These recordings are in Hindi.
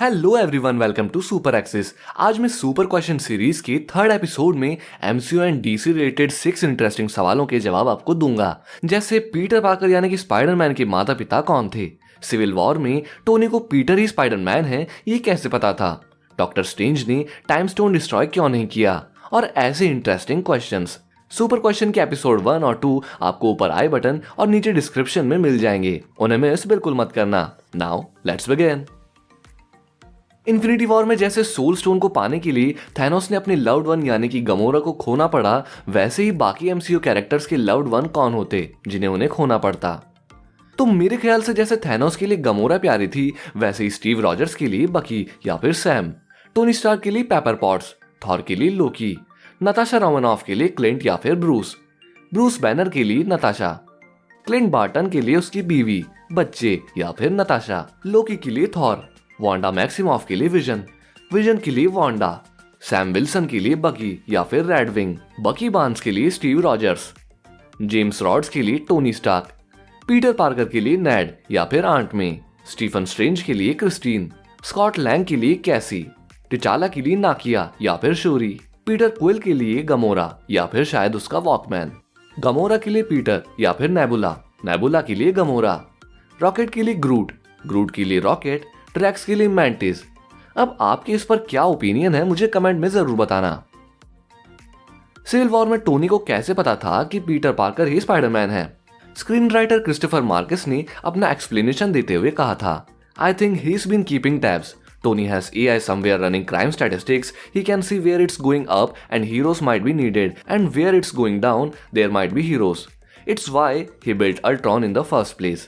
Hello everyone, welcome to Super Axis. आज मैं सुपर क्वेश्चन सीरीज के थर्ड एपिसोड में MCU and DC related 6 interesting सवालों के जवाब आपको दूंगा। जैसे पीटर पार्कर यानी कि स्पाइडरमैन के माता पिता कौन थे, सिविल वॉर में टोनी को पीटर ही स्पाइडरमैन है ये कैसे पता था, डॉक्टर स्ट्रेंज ने टाइम स्टोन डिस्ट्रॉय क्यों नहीं किया, और ऐसे इंटरेस्टिंग क्वेश्चंस। सुपर क्वेश्चन के एपिसोड 1 और 2 आपको ऊपर आई बटन और नीचे डिस्क्रिप्शन में मिल जाएंगे, उन्हें मिस बिल्कुल मत करना। Now let's begin. Infinity war में जैसे सोल स्टोन को पाने के लिए थैनोस ने अपनी लव्ड वन यानी कि गमोरा को खोना पड़ा, वैसे ही बाकी एमसीयू कैरेक्टर्स के लव्ड वन कौन होते जिन्हें उन्हें खोना पड़ता। तो मेरे ख्याल से जैसे थैनोस के लिए गमोरा प्यारी थी, वैसे ही स्टीव रॉजर्स के लिए बकी या फिर सैम, टोनी स्टार्क के लिए पेपर पॉट्स, थॉर के लिए लोकी, नताशा रोमानॉफ के लिए क्लिंट या फिर ब्रूस बैनर के लिए नताशा, क्लिंट बार्टन के लिए उसकी बीवी, बच्चे या फिर नताशा, लोकी के लिए थॉर, वांडा मैक्सिमॉफ के लिए विजन के लिए वांडा, सैम विल्सन के लिए बकी या फिर रेडविंग, बकी बार्न्स के लिए स्टीव रॉजर्स, जेम्स रॉड्स के लिए टोनी स्टार्क, पीटर पार्कर के लिए नेड या फिर आंट मे, स्टीफन स्ट्रेंज के लिए क्रिस्टीन, स्कॉट लैंग के लिए कैसी, टिचाला के लिए नाकिया या फिर शूरी, पीटर क्विल के लिए गमोरा या फिर शायद उसका वॉकमैन, गमोरा के लिए पीटर या फिर नेबुला के लिए गमोरा, रॉकेट के लिए ग्रूट के लिए रॉकेट, ट्रैक्स के लिए मैंटिस। अब आपके इस पर क्या ओपिनियन है मुझे कमेंट में जरूर बताना। सिविल वॉर में टोनी को कैसे पता था कि पीटर पार्कर ही स्पाइडरमैन है? स्क्रीन राइटर क्रिस्टोफर मार्केस ने अपना एक्सप्लेनेशन देते हुए कहा था, I think he is been keeping tabs. Tony has AI somewhere running crime statistics. He can see where it's going up and heroes might be needed, and where it's going down, there might be heroes. It's why he built Ultron in the first place.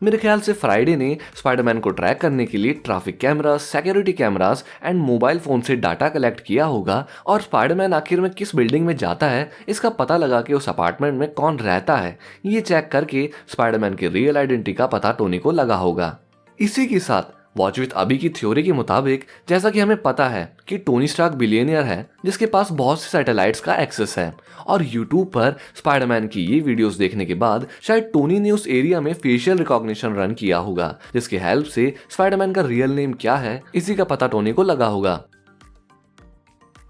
मेरे ख्याल से फ्राइडे ने स्पाइडरमैन को ट्रैक करने के लिए traffic cameras, security cameras and mobile phone से डाटा कलेक्ट किया होगा, और स्पाइडरमैन आखिर में किस बिल्डिंग में जाता है इसका पता लगा के उस अपार्टमेंट में कौन रहता है ये चेक करके स्पाइडरमैन की रियल आइडेंटिटी का पता टोनी को लगा होगा। इसी के साथ वॉच विथ अभी की थ्योरी के मुताबिक जैसा कि हमें पता है कि टोनी स्टार्क बिलियनियर है जिसके पास बहुत से सैटेलाइट्स का एक्सेस है, और यूट्यूब पर स्पाइडरमैन की ये वीडियोस देखने के बाद शायद टोनी ने उस एरिया में फेशियल रिकॉग्निशन रन किया होगा, जिसकी हेल्प से स्पाइडरमैन का रियल नेम क्या है इसी का पता टोनी को लगा होगा।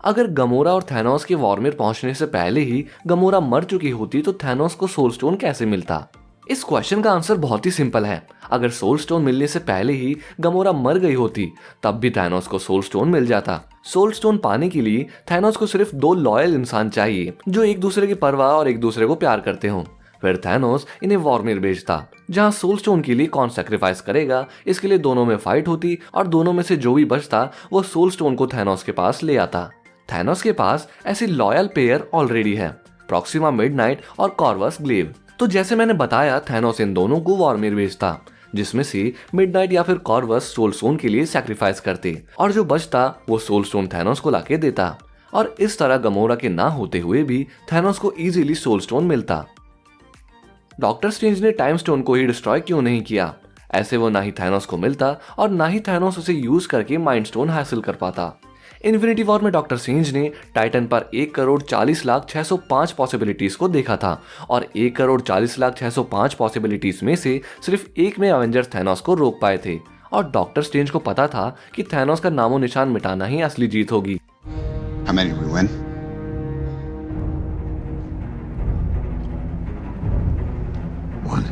अगर गमोरा और थैनोस के वॉर्मियर पहुंचने से पहले ही गमोरा मर चुकी होती तो थैनोस को सोल स्टोन कैसे मिलता? इस क्वेश्चन का आंसर बहुत ही सिंपल है। अगर सोल स्टोन मिलने से पहले ही गमोरा मर गई होती तब भी थैनोस को सोल स्टोन मिल जाता। सोल स्टोन पाने के लिए थैनोस को सिर्फ 2 लॉयल इंसान चाहिए जो एक दूसरे की परवाह और एक दूसरे को प्यार करते हों। फिर थैनोस इन्हें वॉर्मियर भेजता जहां सोल स्टोन के लिए कौन सैक्रिफाइस करेगा इसके लिए दोनों में फाइट होती, और दोनों में से जो भी बचता वो सोल स्टोन को थैनोस के पास ले आता। थैनोस के पास ऐसी लॉयल पेयर ऑलरेडी है, प्रॉक्सिमा मिडनाइट और कॉर्वस ग्लेव। तो जैसे मैंने बताया थैनोस इन दोनों को वॉर्मियर भेजता जिसमें से मिडनाइट या फिर कॉर्वस सोल स्टोन के लिए सैक्रिफाइस करते, और जो बचता वो सोल स्टोन थैनोस को लाके देता, और इस तरह गमोरा के ना होते हुए भी थैनोस को इजीली सोल स्टोन मिलता। डॉक्टर स्ट्रेंज ने टाइम स्टोन को ही डिस्ट्रॉय क्यों नहीं किया? ऐसे वो ना ही थैनोस को मिलता और ना ही थैनोस उसे यूज करके माइंड स्टोन हासिल कर पाता। इन्फिनिटी वॉर में डॉक्टर स्ट्रेंज ने टाइटन पर 1,40,40,605 पॉसिबिलिटीज को देखा था, और 1,40,40,605 पॉसिबिलिटीज में से सिर्फ एक में एवेंजर्स थैनोस को रोक पाए थे, और डॉक्टर स्ट्रेंज को पता था कि थैनोस का नामो निशान मिटाना ही असली जीत होगी। How many did we win? 1.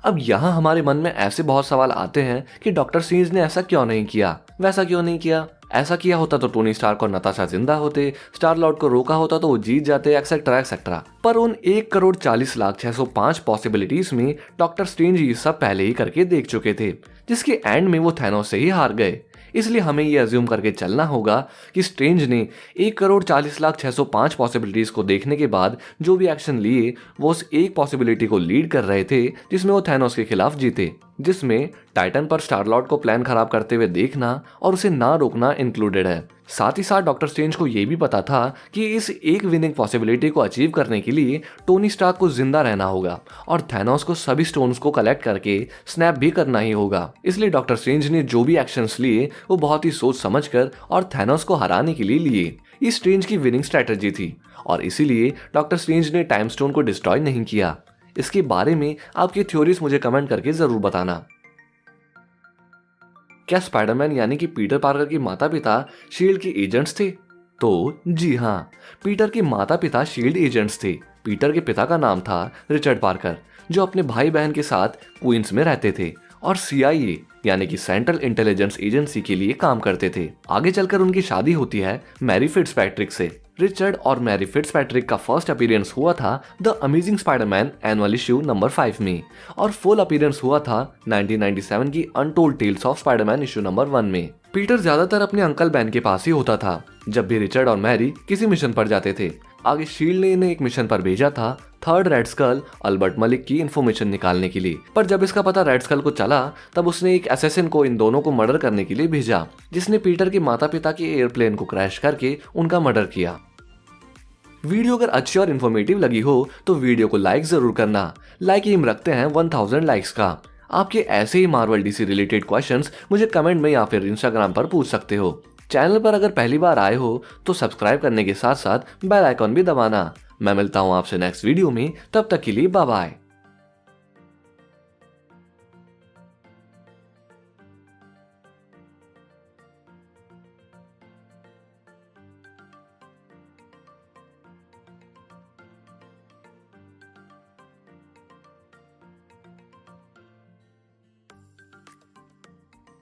अब यहाँ हमारे मन में ऐसे बहुत सवाल आते हैं कि डॉक्टर स्ट्रेंज ने ऐसा क्यों नहीं किया, वैसा क्यों नहीं किया। ऐसा किया होता तो टोनी स्टार्क और नताशा जिंदा होते, स्टार लॉर्ड को रोका होता तो वो जीत जाते, एक्सेट्रा एक्सेट्रा। पर उन 1,40,40,605 पॉसिबिलिटीज में डॉक्टर स्ट्रेंज ये सब पहले ही करके देख चुके थे, जिसके एंड में वो थैनोस से ही हार गए। इसलिए हमें ये अज्यूम करके चलना होगा कि स्ट्रेंज ने 1,40,40,605 पॉसिबिलिटीज को देखने के बाद जो भी एक्शन लिए वो उस एक पॉसिबिलिटी को लीड कर रहे थे जिसमें वो थैनोस के खिलाफ जीते, जिसमें टाइटन पर स्टार लॉर्ड को प्लान खराब करते हुए देखना और उसे ना रोकना इंक्लूडेड है। साथ ही साथ डॉक्टर स्ट्रेंज को यह भी पता था कि इस एक विनिंग पॉसिबिलिटी को अचीव करने के लिए टोनी स्टार्क को जिंदा रहना होगा और थैनोस को सभी स्टोन्स को कलेक्ट करके स्नैप भी करना ही होगा। इसलिए डॉक्टर स्ट्रेंज ने जो भी एक्शंस लिए वो बहुत ही सोच समझकर और थैनोस को हराने के लिए लिए। ये स्ट्रेंज की विनिंग स्ट्रेटजी थी, और इसीलिए डॉक्टर स्ट्रेंज ने टाइम स्टोन को डिस्ट्रॉय नहीं किया। इसके बारे में आपकी थ्योरीज मुझे कमेंट करके जरूर बताना। क्या स्पाइडरमैन यानी कि पीटर पार्कर की माता पिता शील्ड के एजेंट्स थे? तो जी हाँ, पीटर के माता पिता शील्ड एजेंट्स थे। पीटर के पिता का नाम था रिचर्ड पार्कर, जो अपने भाई बहन के साथ क्वींस में रहते थे और CIA यानी कि सेंट्रल इंटेलिजेंस एजेंसी के लिए काम करते थे। आगे चलकर उनकी शादी होती है मैरी फिट्जपैट्रिक से। रिचर्ड और मैरी फिट्जपैट्रिक का फर्स्ट अपीयरेंस हुआ था the amazing Spiderman annual issue number 5 में और फुल अपीयरेंस हुआ था 1997 की untold tales of Spiderman issue number 1 में। पीटर ज्यादातर अपने अंकल बेन के पास ही होता था जब भी रिचर्ड और मैरी किसी मिशन पर जाते थे। आगे शील्ड ने इन्हें एक मिशन पर भेजा था third Red Skull Albert Malik की इन्फॉर्मेशन निकालने के लिए, पर जब इसका पता रेड स्कल को चला तब उसने एक असैसिन को इन दोनों को मर्डर करने के लिए भेजा, जिसने पीटर के माता पिता के एयरप्लेन को क्रैश करके उनका मर्डर किया। वीडियो अगर अच्छी और इन्फॉर्मेटिव लगी हो तो वीडियो को लाइक जरूर करना। लाइक एम रखते हैं 1000 लाइक्स का। आपके ऐसे ही मार्वल DC रिलेटेड क्वेश्चंस मुझे कमेंट में या फिर इंस्टाग्राम पर पूछ सकते हो। चैनल पर अगर पहली बार आए हो तो सब्सक्राइब करने के साथ साथ बेल आइकॉन भी दबाना। मैं मिलता हूँ आपसे नेक्स्ट वीडियो में, तब तक के लिए बाय बाय।